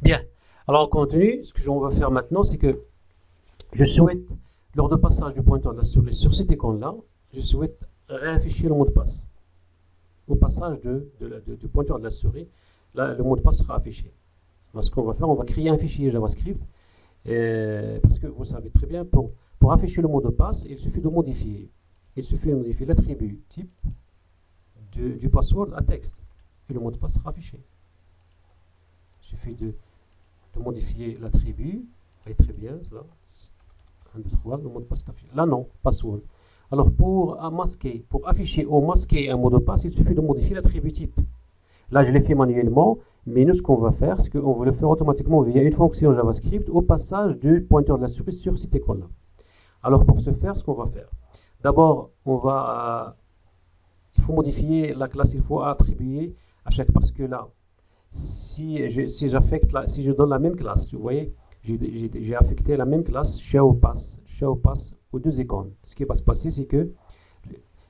Bien. Alors, on continue. Ce que on va faire maintenant, c'est que je souhaite, lors de passage du pointeur de la souris sur cet écran-là, je souhaite réafficher le mot de passe. Au passage du pointeur de la souris, là, le mot de passe sera affiché. Alors, ce qu'on va faire, on va créer un fichier JavaScript. Parce que vous savez très bien, pour afficher le mot de passe, il suffit de modifier. Il suffit de modifier l'attribut type du password à texte. Et le mot de passe sera affiché. Il suffit de modifier l'attribut. Oui, très bien, ça. 1, 2, 3, le mot de passe est affiché. Là, non, password. Alors, pour masquer, pour afficher ou masquer un mot de passe, il suffit de modifier l'attribut type. Là, je l'ai fait manuellement, mais nous, ce qu'on va faire, c'est qu'on va le faire automatiquement via une fonction JavaScript au passage du pointeur de la souris sur cet écran-là. Alors, pour ce faire, ce qu'on va faire, d'abord, il faut modifier la classe, il faut attribuer à chaque, parce que là, si je donne la même classe, vous voyez, j'ai affecté la même classe showPass aux deux icônes. Ce qui va se passer, c'est que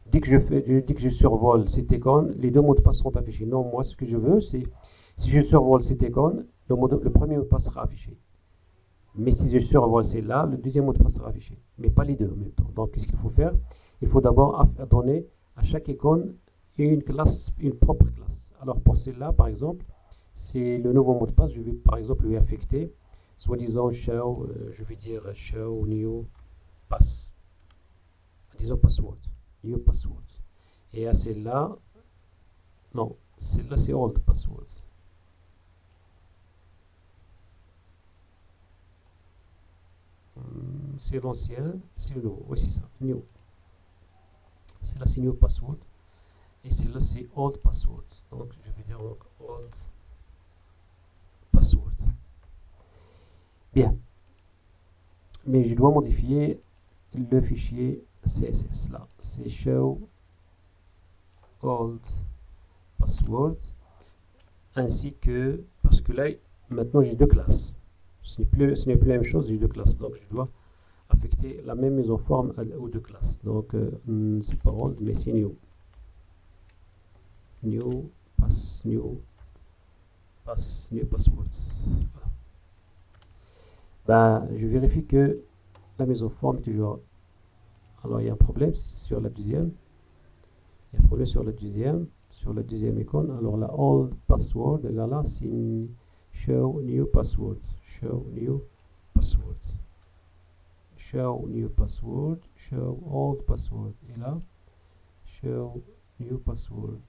dès que je survole cette icône, les deux mots de passe sont affichés. Non, moi, ce que je veux, c'est si je survole cette icône, le premier mot de passe sera affiché. Mais si je survole celle-là, le deuxième mot de passe sera affiché. Mais pas les deux en même temps. Donc, qu'est-ce qu'il faut faire? Il faut d'abord donner à chaque icône une classe, une propre classe. Alors, pour celle-là, par exemple, c'est le nouveau mot de passe. Je vais, par exemple, lui affecter, soi-disant show, je vais dire show new pass. Disons password. New password. Et à celle-là, non, celle-là, c'est old password. C'est l'ancien, c'est le nouveau. Oui, c'est ça, new. Celle-là, c'est new password. Et celle-là, c'est old password. Donc, je vais dire donc old password. Bien. Mais je dois modifier le fichier CSS là. C'est show old password. Ainsi que, parce que là, maintenant j'ai deux classes. Ce n'est plus la même chose, j'ai deux classes. Donc, je dois affecter la même mise en forme aux deux classes. Donc, c'est pas old, mais c'est new. New password. Voilà. Ben, je vérifie que la mise en forme est toujours. Alors, il y a un problème sur la deuxième. Il y a un problème sur la deuxième icône. Alors, la old password, là, c'est show new password. Show new password. Show new password. Show old password. Et là, show new password.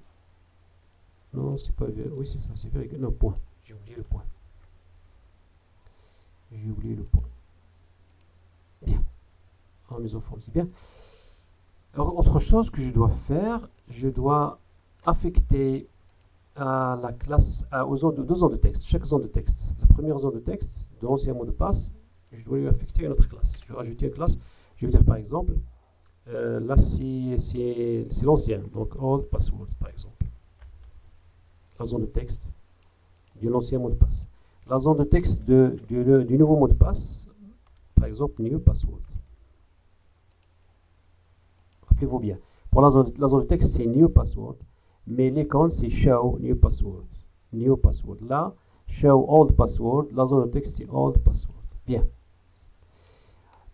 Non, c'est pas vrai. Oui, c'est ça, c'est vrai. Non, point. J'ai oublié le point. Bien. En mise en forme, c'est bien. Alors, autre chose que je dois faire, je dois affecter à la classe, aux deux zones de texte, chaque zone de texte. La première zone de texte, de l'ancien mot de passe, je dois lui affecter une autre classe. Je vais rajouter une classe, je vais dire par exemple, là c'est l'ancien, donc old password par exemple. La zone de texte de l'ancien mot de passe. La zone de texte du nouveau mot de passe, par exemple new password. Rappelez-vous bien. Pour la zone de texte, c'est new password, mais l'icône, c'est show new password. New password. Là, show old password. La zone de texte, c'est old password. Bien.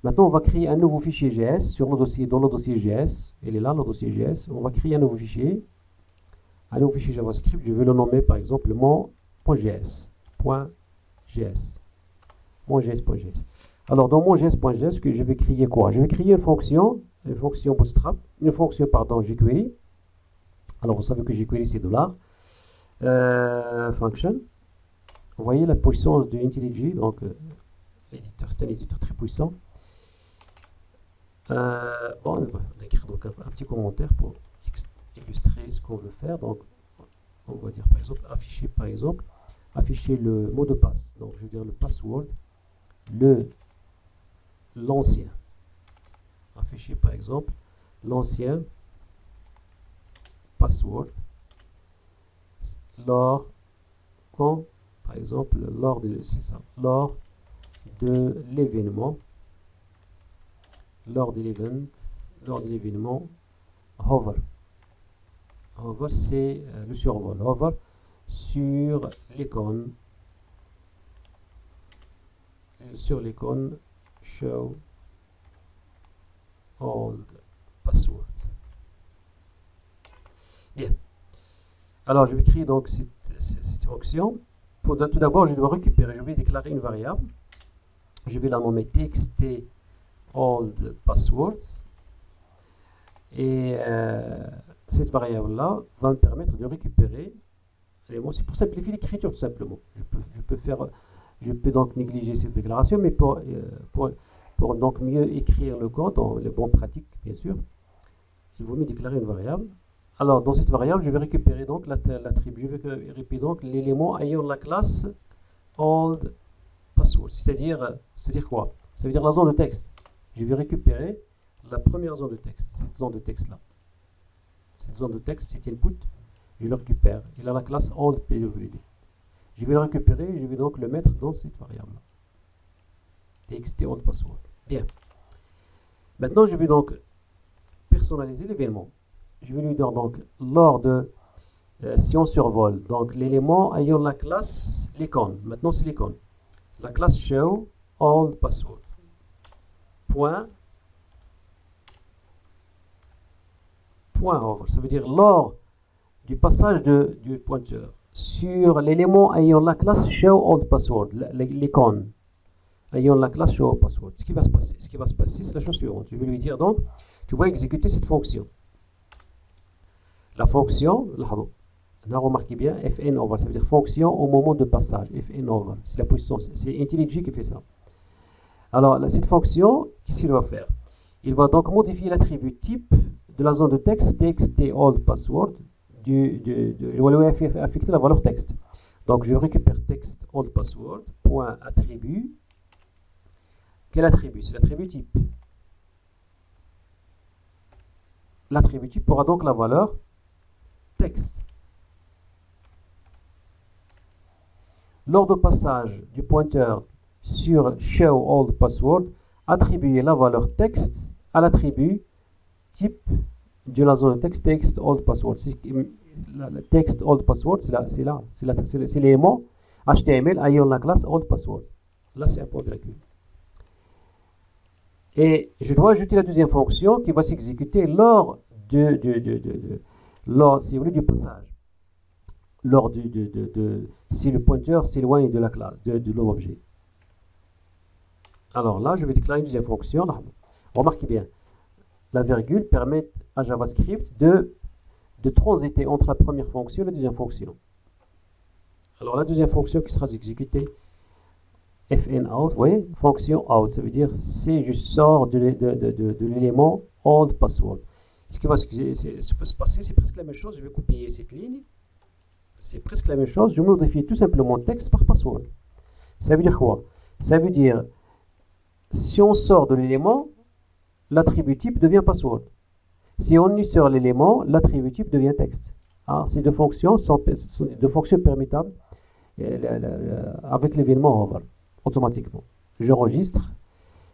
Maintenant, on va créer un nouveau fichier GS dans le dossier GS. Il est là, le dossier GS. On va créer un nouveau fichier JavaScript. Je vais le nommer, par exemple, mon.js. Mon.js. Alors, dans mon JS.js, je vais créer quoi? Je vais créer une fonction Bootstrap, une fonction, jQuery. Alors, vous savez que jQuery, c'est $. Function. Vous voyez la puissance de IntelliJ, donc l'éditeur, c'est un éditeur très puissant. On va écrire donc un petit commentaire pour illustrer ce qu'on veut faire. Donc, on va dire par exemple afficher le mot de passe. Donc, je vais dire le password, l'ancien. Afficher par exemple l'ancien password lors par exemple lors de l'événement hover. C'est le survol. Hover sur l'icône sur l'icône show old password. Bien. Alors, je vais créer donc cette fonction. Tout d'abord, je dois récupérer, je vais déclarer une variable. Je vais la nommer txt old password. Et cette variable-là va me permettre de récupérer. C'est pour simplifier l'écriture tout simplement. Je peux donc négliger cette déclaration, mais pour donc mieux écrire le code dans les bonnes pratiques, bien sûr, il vaut mieux déclarer une variable. Alors, dans cette variable, je vais récupérer donc l'attribut, je vais récupérer donc l'élément ayant la classe old password. C'est-à-dire quoi? Ça veut dire la zone de texte. Je vais récupérer la première zone de texte, cette zone de texte-là. Cette zone de texte, c'est input, je le récupère. Il a la classe old pwd. Je vais le récupérer et je vais donc le mettre dans cette variable-là. Txt old password. Bien. Maintenant, je vais donc personnaliser l'événement. Je vais lui dire donc, lors de, si on survole, donc l'élément ayant la classe, l'icône. Maintenant, c'est l'icône. La classe show old password. Point over. Ça veut dire lors du passage du pointeur sur l'élément ayant la classe show old password, l'icône ayant la classe show old password. Ce qui va se passer, c'est la chose suivante. Je vais lui dire donc, tu vas exécuter cette fonction. La fonction, là, remarquez bien, fn over, ça veut dire fonction au moment de passage, fn over, c'est la puissance, c'est IntelliJ qui fait ça. Alors, cette fonction, qu'est-ce qu'il va faire? Il va donc modifier l'attribut type de la zone de texte, txt old password, affecter la valeur texte. Donc, je récupère text old password, point attribut. Quel attribut? C'est l'attribut type. L'attribut type aura donc la valeur texte. Lors du passage du pointeur sur show old password, attribuer la valeur texte à l'attribut type de la zone de texte text old password. Le text old password, c'est l'élément HTML ayant la classe old password. Là, c'est un point virgule. Et je dois ajouter la deuxième fonction qui va s'exécuter lors si vous voulez, du passage. Lors si le pointeur s'éloigne de la classe, de l'objet. Alors là, je vais déclarer une deuxième fonction. Là. Remarquez bien, la virgule permet à JavaScript de transiter entre la première fonction et la deuxième fonction. Alors la deuxième fonction qui sera exécutée, fn out, vous voyez, fonction out, ça veut dire si je sors de l'élément old password. Ce qui va se passer, c'est presque la même chose. Je vais copier cette ligne. C'est presque la même chose. Je modifie tout simplement texte par password. Ça veut dire quoi? Ça veut dire, si on sort de l'élément, l'attribut type devient password. Si on y sort l'élément, l'attribut type devient texte. Ah, ces deux fonctions sont deux fonctions permuttables avec l'événement over, automatiquement. J'enregistre.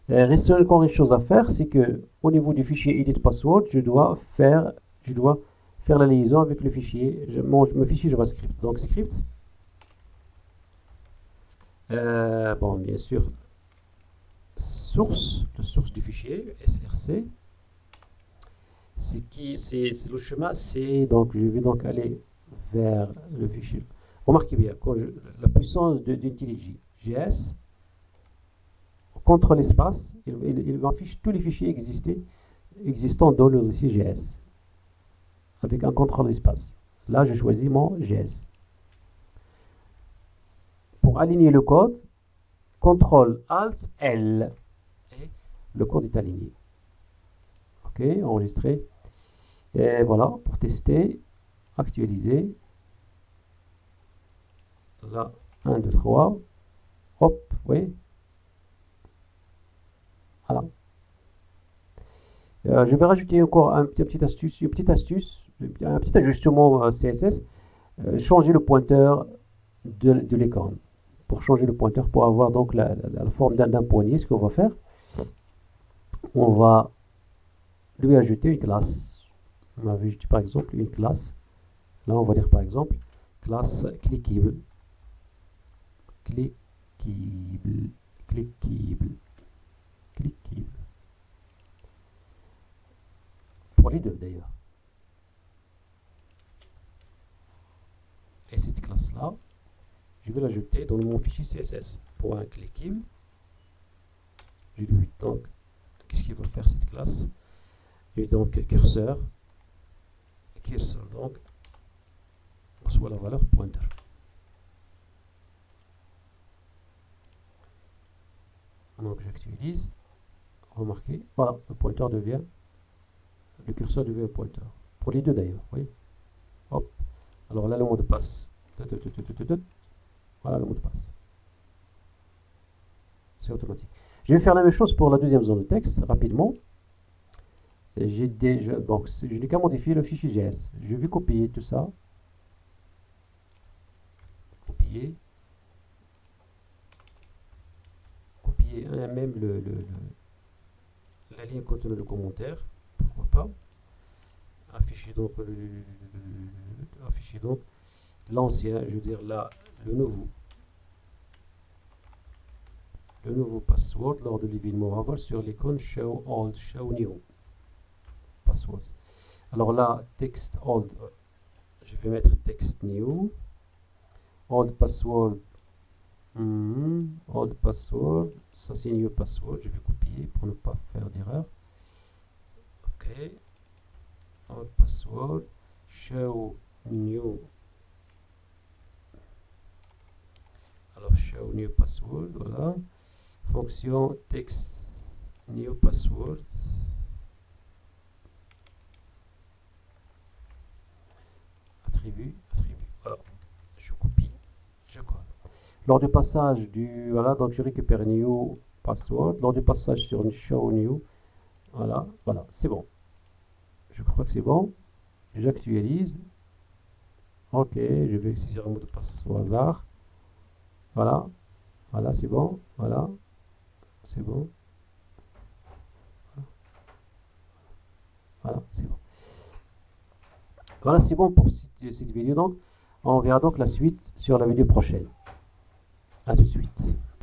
Il reste encore une chose à faire, c'est que au niveau du fichier edit password, je dois faire la liaison avec le fichier, mon fichier JavaScript. Donc script, bon bien sûr, la source du fichier src, c'est le schéma, donc je vais donc aller vers le fichier. Remarquez bien, la puissance d'IntelliJ JS. Contre l'espace, il m'affiche tous les fichiers existants dans le dossier JS avec un contrôle d'espace. Là, je choisis mon JS. Pour aligner le code, CTRL ALT L et le code est aligné. Ok, enregistré. Et voilà, pour tester, actualiser. Là, 1, 2, 3. Hop, vous voyez. Voilà. Je vais rajouter encore une petite astuce, un petit ajustement CSS. Changer le pointeur de l'écran. Pour changer le pointeur, pour avoir donc la forme d'un poignet, ce qu'on va faire, on va lui ajouter une classe. On va ajouter par exemple une classe. Là, on va dire par exemple classe clickable. cliquable. Cliquable. Pour les deux d'ailleurs. Et cette classe-là, je vais l'ajouter dans mon fichier CSS. Point cliquable. Je lui donc, qu'est-ce qu'il va faire cette classe? Je lui donc curseur. Curseur donc, reçoit la valeur pointer. Donc j'actualise. Remarquez, voilà, le pointeur devient, le curseur devient un pointeur. Pour les deux d'ailleurs, vous voyez. Hop. Alors là, le mot de passe. Voilà le mot de passe. C'est automatique. Je vais faire la même chose pour la deuxième zone de texte, rapidement. J'ai déjà, donc, je n'ai qu'à modifier le fichier JS. Je vais copier tout ça. Copier. Copier même la ligne contenant le commentaire. Pourquoi pas. Afficher donc l'ancien, je veux dire là, le nouveau password lors de l'événement avant sur l'icône show old, show new password. Alors là, text old, je vais mettre text new, old password, old password, ça c'est new password, je vais copier pour ne pas faire d'erreur. Ok, old password, show new. Alors show new password, voilà. Fonction text new password. Attribut. Voilà. Je copie, je colle. Lors du passage du, voilà, donc je récupère new password. Lors du passage sur une show new, voilà, c'est bon. Je crois que c'est bon. J'actualise. Ok, je vais saisir un mot de passe au hasard. Voilà, c'est bon. Voilà, c'est bon. Voilà, c'est bon. Voilà, c'est bon pour cette vidéo. Donc, on verra donc la suite sur la vidéo prochaine. A tout de suite.